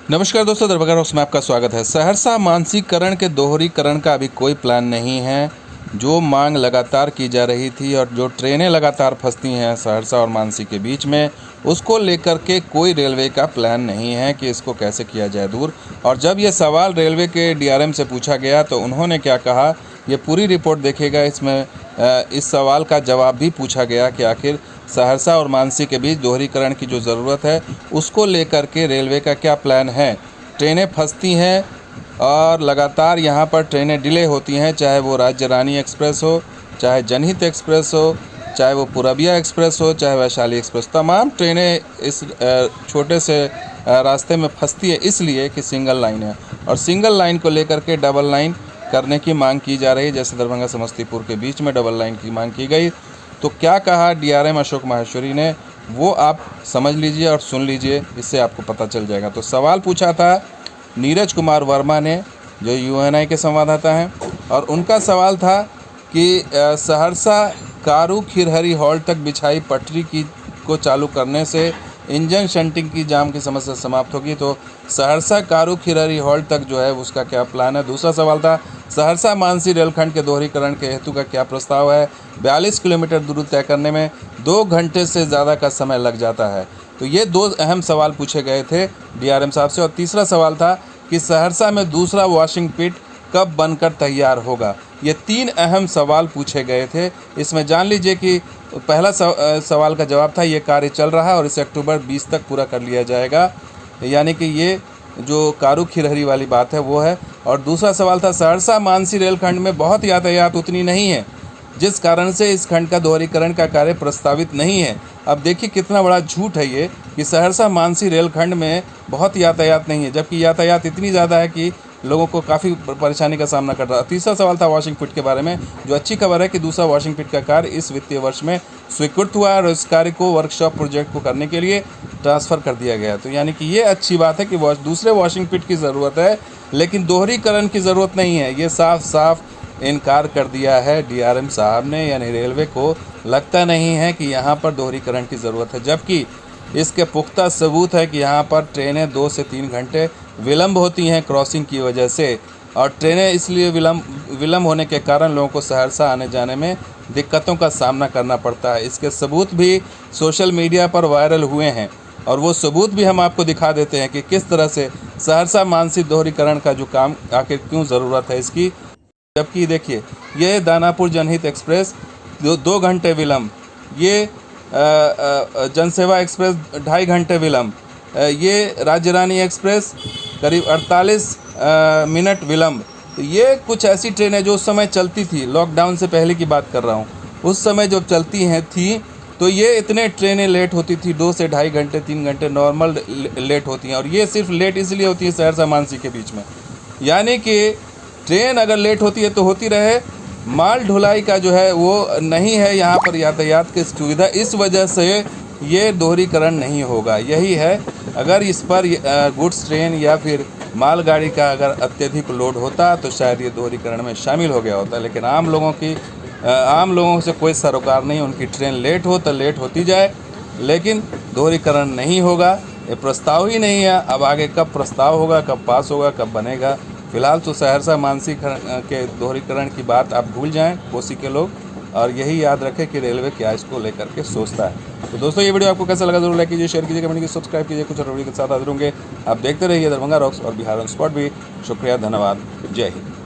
नमस्कार दोस्तों, दरभंगा रॉक्स में आपका स्वागत है। सहरसा मानसीकरण के दोहरीकरण का अभी कोई प्लान नहीं है। जो मांग लगातार की जा रही थी और जो ट्रेनें लगातार फंसती हैं सहरसा और मानसी के बीच में, उसको लेकर के कोई रेलवे का प्लान नहीं है कि इसको कैसे किया जाए दूर। और जब ये सवाल रेलवे के डीआरएम से पूछा गया तो उन्होंने क्या कहा, ये पूरी रिपोर्ट देखिएगा। इसमें इस सवाल का जवाब भी पूछा गया कि आखिर सहरसा और मानसी के बीच दोहरीकरण की जो ज़रूरत है उसको लेकर के रेलवे का क्या प्लान है। ट्रेनें फंसती हैं और लगातार यहाँ पर ट्रेनें डिले होती हैं, चाहे वो राज्य रानी एक्सप्रेस हो, चाहे जनहित एक्सप्रेस हो, चाहे वो पूरबिया एक्सप्रेस हो, चाहे वैशाली एक्सप्रेस। तमाम ट्रेनें इस छोटे से रास्ते में फंसती है इसलिए कि सिंगल लाइन है, और सिंगल लाइन को लेकर के डबल लाइन करने की मांग की जा रही है। जैसे दरभंगा समस्तीपुर के बीच में डबल लाइन की मांग की गई, तो क्या कहा डीआरएम अशोक माहेश्वरी ने, वो आप समझ लीजिए और सुन लीजिए, इससे आपको पता चल जाएगा। तो सवाल पूछा था नीरज कुमार वर्मा ने, जो यूएनआई के संवाददाता हैं, और उनका सवाल था कि सहरसा कारू खिरहरी हॉल्ट तक बिछाई पटरी को चालू करने से इंजन शंटिंग की जाम की समस्या समाप्त होगी। तो सहरसा कारू खिरहरी हॉल्ट तक जो है उसका क्या प्लान है। दूसरा सवाल था सहरसा मानसी रेलखंड के दोहरीकरण के हेतु का क्या प्रस्ताव है। 42 किलोमीटर दूरी तय करने में 2 घंटे से ज़्यादा का समय लग जाता है। तो ये 2 अहम सवाल पूछे गए थे डीआरएम साहब से। और तीसरा सवाल था कि सहरसा में दूसरा वॉशिंग पिट कब बनकर तैयार होगा। ये 3 अहम सवाल पूछे गए थे। इसमें जान लीजिए कि पहला सवाल का जवाब था ये कार्य चल रहा है और इसे अक्टूबर 20 तक पूरा कर लिया जाएगा, यानी कि ये जो कारू खिरहरी वाली बात है वो है। और दूसरा सवाल था सहरसा मानसी रेलखंड में बहुत यातायात उतनी नहीं है, जिस कारण से इस खंड का दोहरीकरण का कार्य प्रस्तावित नहीं है। अब देखिए कितना बड़ा झूठ है ये कि सहरसा मानसी रेलखंड में बहुत यातायात नहीं है, जबकि यातायात इतनी ज़्यादा है कि लोगों को काफ़ी परेशानी का सामना कर रहा है। तीसरा सवाल था वॉशिंग पिट के बारे में। जो अच्छी खबर है कि दूसरा वॉशिंग पिट का कार्य इस वित्तीय वर्ष में स्वीकृत हुआ है और इस कार्य को वर्कशॉप प्रोजेक्ट को करने के लिए ट्रांसफ़र कर दिया गया। तो यानी कि ये अच्छी बात है कि दूसरे वॉशिंग पिट की ज़रूरत है, लेकिन दोहरीकरण की ज़रूरत नहीं है। ये साफ साफ इनकार कर दिया है डीआरएम साहब ने, यानी रेलवे को लगता नहीं है कि यहाँ पर दोहरीकरण की ज़रूरत है, जबकि इसके पुख्ता सबूत है कि यहाँ पर ट्रेनें 2 से 3 घंटे विलम्ब होती हैं क्रॉसिंग की वजह से। और ट्रेनें इसलिए विलम्ब होने के कारण लोगों को सहरसा आने जाने में दिक्कतों का सामना करना पड़ता है। इसके सबूत भी सोशल मीडिया पर वायरल हुए हैं, और वो सबूत भी हम आपको दिखा देते हैं कि किस तरह से सहरसा मानसी दोहरीकरण का जो काम आखिर क्यों ज़रूरत है इसकी। जबकि देखिए ये दानापुर जनहित एक्सप्रेस 2 घंटे विलम्ब, ये जनसेवा एक्सप्रेस 2.5 घंटे विलम्ब, ये राज्य रानी एक्सप्रेस करीब 48 मिनट विलम्ब। तो ये कुछ ऐसी ट्रेनें जो उस समय चलती थी, लॉकडाउन से पहले की बात कर रहा हूँ, उस समय जब चलती हैं थी तो ये इतने ट्रेनें लेट होती थी, 2 से 2.5 घंटे 3 घंटे नॉर्मल लेट होती हैं। और ये सिर्फ लेट इसलिए होती है सहरसा मानसी के बीच में, यानी कि ट्रेन अगर लेट होती है तो होती रहे, माल ढुलाई का जो है वो नहीं है यहाँ पर यातायात की सुविधा, इस वजह से ये दोहरीकरण नहीं होगा। यही है, अगर इस पर गुड्स ट्रेन या फिर मालगाड़ी का अगर अत्यधिक लोड होता तो शायद ये दोहरीकरण में शामिल हो गया होता। लेकिन आम लोगों से कोई सरोकार नहीं, उनकी ट्रेन लेट हो तो लेट होती जाए, लेकिन दोहरीकरण नहीं होगा। ये प्रस्ताव ही नहीं है। अब आगे कब प्रस्ताव होगा, कब पास होगा, कब बनेगा। फिलहाल तो सहरसा मानसी के दोहरीकरण की बात आप भूल जाएं कोसी के लोग, और यही याद रखें कि रेलवे क्या इसको लेकर के सोचता है। तो दोस्तों ये वीडियो आपको कैसा लगा जरूर लाइक कीजिए, शेयर कीजिए, कमेंट कीजिए, सब्सक्राइब कीजिए। कुछ और वीडियो के साथ हाजिर होंगे। आप देखते रहिए दरभंगा रॉक्स और बिहार ऑन स्पॉट भी। शुक्रिया, धन्यवाद, जय हिंद।